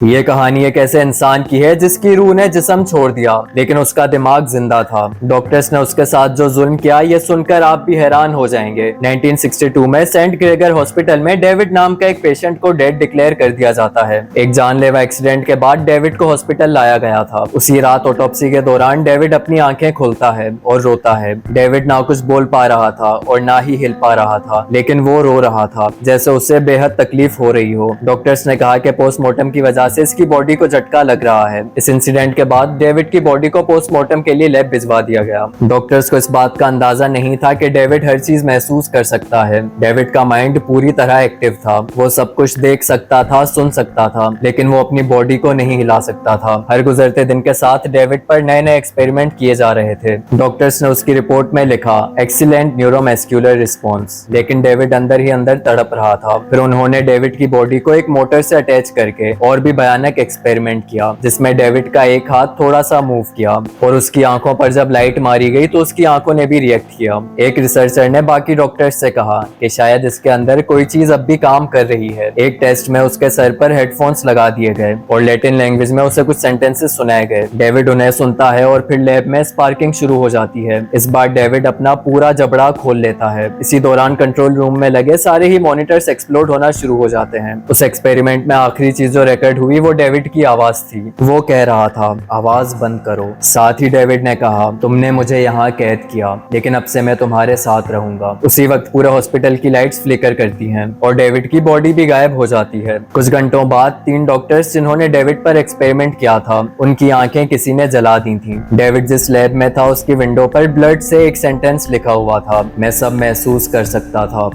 ये कहानी एक ऐसे इंसान की है जिसकी रूह ने जिस्म छोड़ दिया लेकिन उसका दिमाग जिंदा था। डॉक्टर्स ने उसके साथ जो जुल्म किया ये सुनकर आप भी हैरान हो जाएंगे। 1962 में सेंट ग्रेगर हॉस्पिटल में डेविड नाम का एक पेशेंट को डेड डिक्लेयर कर दिया जाता है। एक जानलेवा एक्सीडेंट के बाद डेविड को हॉस्पिटल लाया गया था। उसी रात ऑटोप्सी के दौरान डेविड अपनी आंखें खोलता है और रोता है। डेविड ना कुछ बोल पा रहा था और ना ही हिल पा रहा था, लेकिन वो रो रहा था जैसे उसे बेहद तकलीफ हो रही हो। डॉक्टर्स ने कहा कि पोस्टमार्टम की वजह से इसकी बॉडी को झटका लग रहा है। इस इंसिडेंट के बाद डेविड की बॉडी को पोस्टमार्टम के लिए लैब भिजवा दिया गया। डॉक्टर्स को इस बात का अंदाजा नहीं था कि डेविड हर चीज महसूस कर सकता है। डेविड का माइंड पूरी तरह एक्टिव था। वो सब कुछ देख सकता था, सुन सकता था, लेकिन वो अपनी बॉडी को नहीं हिला सकता था। हर गुजरते दिन के साथ डेविड पर नए नए एक्सपेरिमेंट किए जा रहे थे। डॉक्टर्स ने उसकी रिपोर्ट में लिखा एक्सीलेंट न्यूरोमस्कुलर रिस्पॉन्स, लेकिन डेविड अंदर ही अंदर तड़प रहा था। फिर उन्होंने डेविड की बॉडी को एक मोटर से अटैच करके और भी भयानक एक्सपेरिमेंट किया, जिसमें डेविड का एक हाथ थोड़ा सा मूव किया और उसकी आंखों पर जब लाइट मारी गई तो उसकी आंखों ने भी रिएक्ट किया। एक रिसर्चर ने बाकी डॉक्टर्स से कहा कि शायद इसके अंदर कोई चीज अब भी काम कर रही है। एक टेस्ट में उसके सर पर हेडफोन्स लगा दिए गए और लैटिन लैंग्वेज में उसे कुछ सेंटेंसेस सुनाए गए। डेविड उन्हें सुनता है और फिर लैब में स्पार्किंग शुरू हो जाती है। इस बार डेविड अपना पूरा जबड़ा खोल लेता है। इसी दौरान कंट्रोल रूम में लगे सारे ही मॉनिटर्स एक्सप्लोड होना शुरू हो जाते हैं। उस एक्सपेरिमेंट में आखिरी चीज जो रिकॉर्ड हुई वो डेविड की आवाज थी। वो कह रहा था, आवाज बंद करो। साथ ही डेविड ने कहा, तुमने मुझे यहाँ कैद किया, लेकिन अब से मैं तुम्हारे साथ रहूंगा। उसी वक्त पूरे हॉस्पिटल की लाइट्स फ्लिकर करती हैं और डेविड की बॉडी भी गायब हो जाती है। कुछ घंटों बाद 3 डॉक्टर्स जिन्होंने डेविड पर एक्सपेरिमेंट किया था, उनकी आंखें किसी ने जला दी थी। डेविड जिस लैब में था उसकी विंडो पर ब्लड से एक सेंटेंस लिखा हुआ था, मैं सब महसूस कर सकता था।